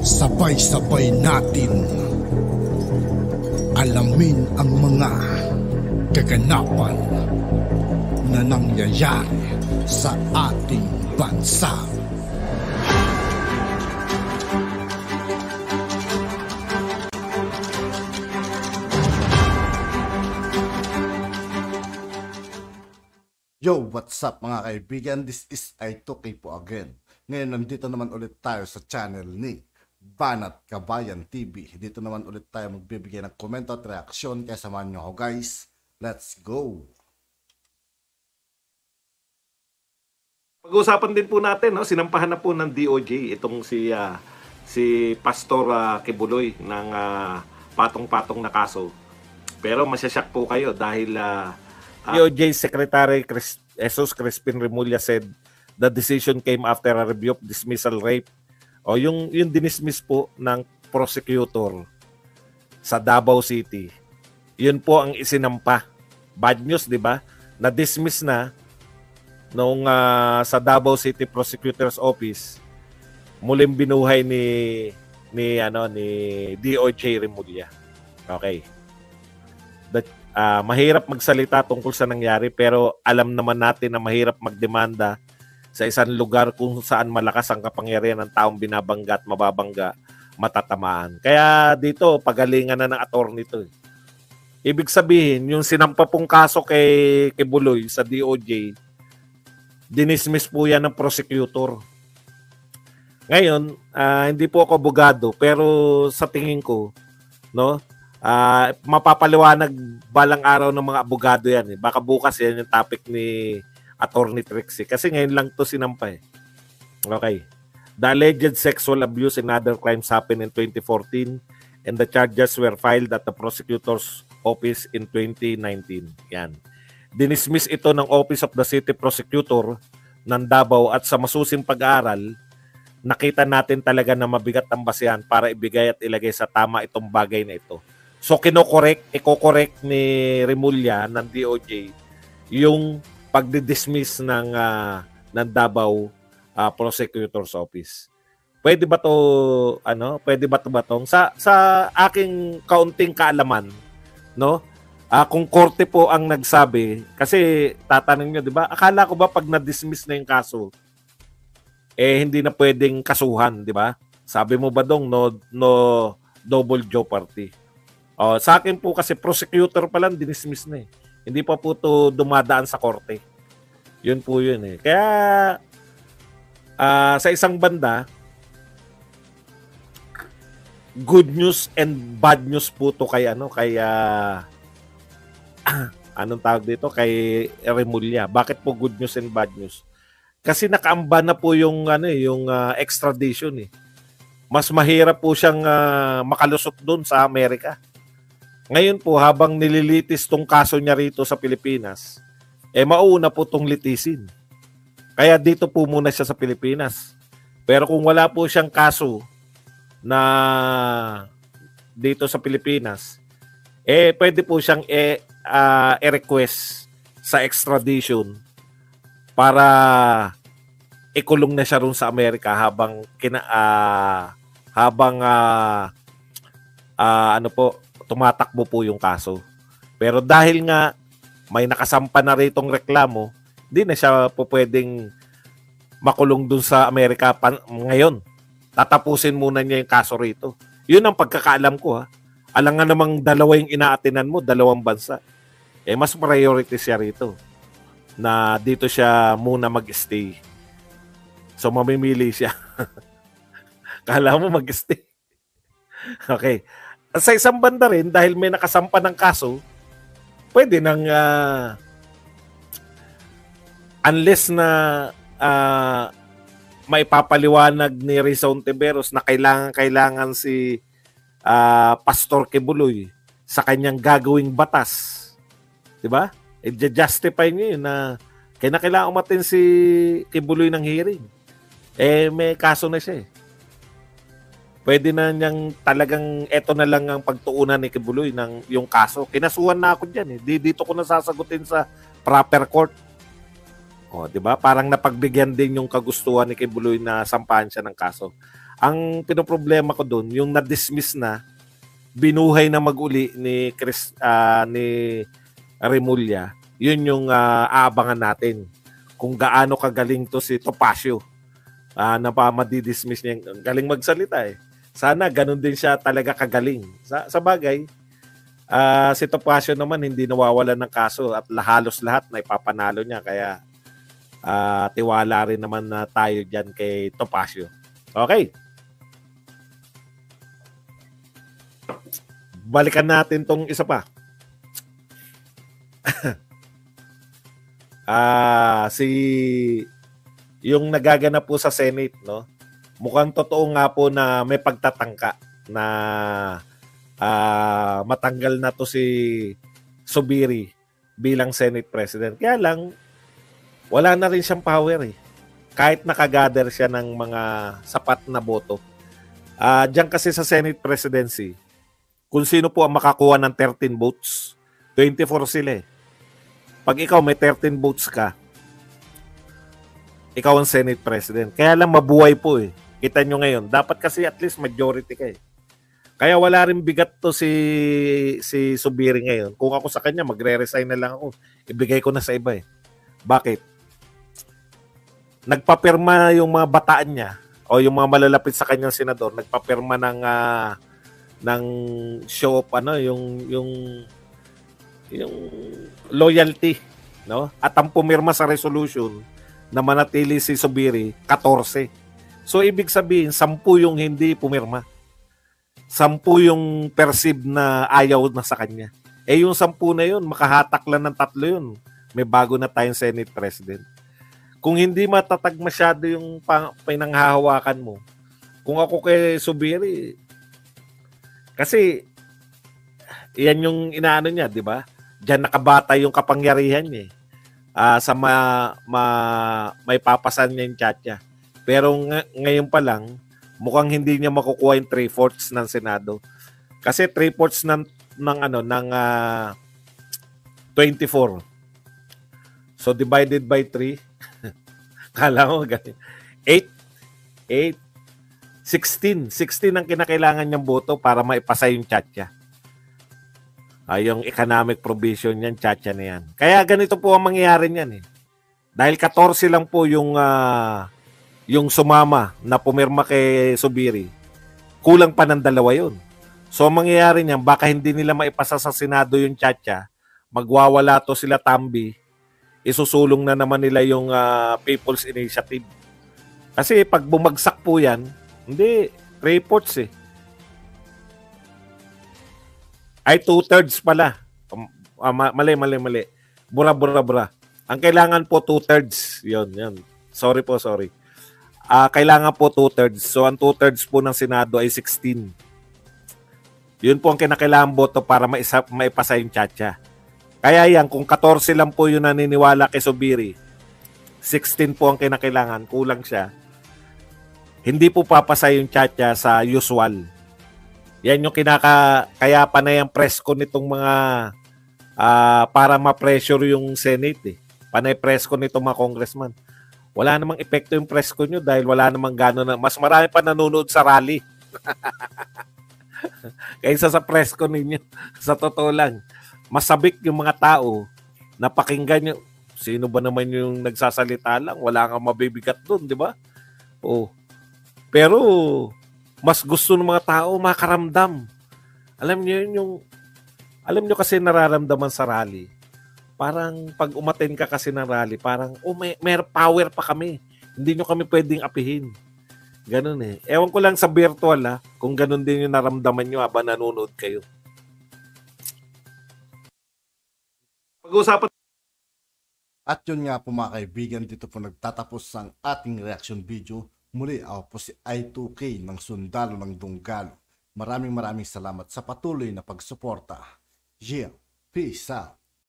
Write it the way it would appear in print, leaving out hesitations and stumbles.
Sabay-sabay natin alamin ang mga kaganapan na nangyayari sa ating bansa. Yo, what's up mga kaibigan? This is I2K po again. Ngayon nandito naman ulit tayo sa channel ni Banat Kabayan TV. Dito naman ulit tayo magbibigay ng komento at reaksyon. Kaya samahan nyo ako guys. Let's go! Pag-uusapan din po natin, no? Sinampahan na po ng DOJ itong si Pastor Kibuloy ng patong-patong na kaso. Pero masyasyak po kayo dahil DOJ Secretary Jesus Crispin Remulla said the decision came after a review of dismissal rape. O yung dinismiss po ng prosecutor sa Davao City. Yun po ang isinampa. Bad news, di ba? Na-dismiss na nung sa Davao City Prosecutor's Office. Muling binuhay ni DOJ Remulla. Okay. Mahirap magsalita tungkol sa nangyari pero alam naman natin na mahirap magdemanda sa isang lugar kung saan malakas ang kapangyarihan ng taong binabangga at mababangga, matatamaan. Kaya dito, pagalingan na ng attorney to. Ibig sabihin, yung sinampa pong kaso kay Kibuloy sa DOJ, dinismiss po yan ng prosecutor. Ngayon, hindi po ako abogado pero sa tingin ko, no, mapapaliwanag balang araw ng mga abogado yan. Baka bukas yan yung topic ni Attorney Trixie. Kasi ngayon lang to sinampa eh. Okay. The alleged sexual abuse and other crimes happened in 2014 and the charges were filed at the prosecutor's office in 2019. Yan. Dinismiss ito ng Office of the City Prosecutor ng Davao at sa masusing pag-aaral, nakita natin talaga na mabigat ang basehan para ibigay at ilagay sa tama itong bagay na ito. So iko-correct ni Remulla ng DOJ yung pagdi-dismiss ng Davao Prosecutor's Office. Pwede ba to batong sa aking kaunting kaalaman, no? Kung korte po ang nagsabi kasi tatanungin niyo, 'di ba? Akala ko ba pag na-dismiss na yung kaso hindi na pwedeng kasuhan, 'di ba? Sabi mo ba dong no double jeopardy. Sa akin po kasi prosecutor pa lang dinismiss na eh. Hindi pa po ito dumadaan sa korte. Yun po yun eh. Kaya sa isang banda, good news and bad news po ito kay anong tawag dito? Kay Remulla. Bakit po good news and bad news? Kasi nakaamba na po yung extradition eh. Mas mahirap po siyang makalusot doon sa Amerika. Ngayon po, habang nililitis tong kaso niya rito sa Pilipinas, mauna po tong litisin. Kaya dito po muna siya sa Pilipinas. Pero kung wala po siyang kaso na dito sa Pilipinas, pwede po siyang i-request sa extradition para ikulong na siya ron sa Amerika habang tumatakbo po yung kaso. Pero dahil nga may nakasampa na ritong reklamo, di na siya po pwedeng makulong dun sa Amerika ngayon. Tatapusin muna niya yung kaso rito. Yun ang pagkakaalam ko ha. Alam nga namang dalawa yung inaatinan mo, dalawang bansa. Mas priority siya rito na dito siya muna mag-stay. So mamimili siya. Kala mo mag-stay. Okay. Sa isang banda rin, dahil may nakasampa ng kaso, pwede nang unless na may papaliwanag ni Rizon Tiberos na kailangan si Pastor Kibuloy sa kanyang gagawing batas. 'Di ba? I-justify niya yun na kailangan umatin si Kibuloy ng hearing. May kaso na siya eh. Pwede na niyang talagang eto na lang ang pagtuunan ni Kibuloy ng yung kaso. Kinasuhan na ako diyan eh. Dito ko na sasagutin sa proper court. 'di ba? Parang napagbigyan din yung kagustuhan ni Kibuloy na sampahan siya ng kaso. Ang pinoproblema ko doon, yung na-dismiss na, binuhay na mag-uli ni Remulla, yun yung aabangan natin. Kung gaano kagaling to si Topacio na pa madidismiss niya. Galing magsalita eh. Sana ganun din siya talaga kagaling. Sa bagay, si Topacio naman hindi nawawalan ng kaso at halos lahat na ipapanalo niya. Kaya tiwala rin naman na tayo dyan kay Topacio. Okay. Balikan natin tong isa pa. Yung nagaganap po sa Senate, no? Mukhang totoo nga po na may pagtatangka na matanggal na to si Zubiri bilang Senate President. Kaya lang, wala na rin siyang power eh. Kahit nakagather siya ng mga sapat na boto. Diyan kasi sa Senate Presidency, kung sino po ang makakuha ng 13 votes, 24 sila eh. Pag ikaw may 13 votes ka, ikaw ang Senate President. Kaya lang mabuhay po eh. Kita nyo ngayon. Dapat kasi at least majority ka eh. Kaya wala rin bigat to si Zubiri ngayon. Kung ako sa kanya, magre-resign na lang ako. Ibigay ko na sa iba eh. Bakit? Nagpapirma yung mga bataan niya o yung mga malalapit sa kanyang senador, nagpapirma ng show of yung loyalty, no? At ang pumirma sa resolution na manatili si Zubiri 14. So ibig sabihin 10 yung hindi pumirma. 10 yung perceived na ayaw na sa kanya. Eh yung 10 na yun, makahatak lang ng 3 yun. May bago na tayong Senate President. Kung hindi matatag masyado yung pinanghahawakan mo, kung ako kay Zubiri, kasi yan yung inaano niya, di ba? Diyan nakabata yung kapangyarihan niya. Sa may papasan niya yung tiyatya. Pero ngayon pa lang, mukhang hindi niya makukuha yung 3/4 ng Senado. Kasi 3/4 ng 24. So divided by 3. Kala mo ganyan. 16 ang kinakailangan niyang boto para maipasa yung tiyatya. Yung economic provision niyan, tiyatya na yan. Kaya ganito po ang mangyayari niyan eh. Dahil 14 lang po yung sumama na pumirma kay Zubiri, kulang pa ng 2 yun. So ang mangyayari niyan, baka hindi nila maipasa sa Senado yung tiyatya, magwawala to sila Tambi, isusulong na naman nila yung People's Initiative. Kasi pag bumagsak po yan, hindi, 3/4 eh. Ay 2/3 pala. Mali. Bura. Ang kailangan po 2/3. Yun. Sorry. Kailangan po 2/3. So ang 2/3 po ng Senado ay 16. Yun po ang kinakailangan boto para maipasa yung tiyatya. Kaya yan, kung 14 lang po yung naniniwala kay Zubiri, 16 po ang kinakailangan, kulang siya. Hindi po papasa yung tiyatya sa usual. Yan yung kaya panay ang presko nitong mga para ma-pressure yung Senate eh. Panay presko nitong mga congressman. Wala namang epekto yung presko nyo dahil wala namang gano'n na. Mas marami pa nanonood sa rally. Kaysa sa presko ninyo. Sa totoo lang. Masabik yung mga tao na pakinggan nyo. Sino ba naman yung nagsasalita lang? Wala kang mabibigat doon, di ba? Oh. Pero mas gusto ng mga tao makaramdam. Alam nyo kasi nararamdaman sa rally. Parang pag umaten ka kasi ng rally, parang may power pa kami. Hindi nyo kami pwedeng apihin. Ganun eh. Ewan ko lang sa virtual kung ganun din yung naramdaman nyo habang nanonood kayo. Pag-uusapan. At yun nga po mga kaibigan, dito po nagtatapos ang ating reaction video. Muli ako po si I2K ng Sundalo ng Dunggalo. Maraming salamat sa patuloy na pagsuporta. Yeah, peace out.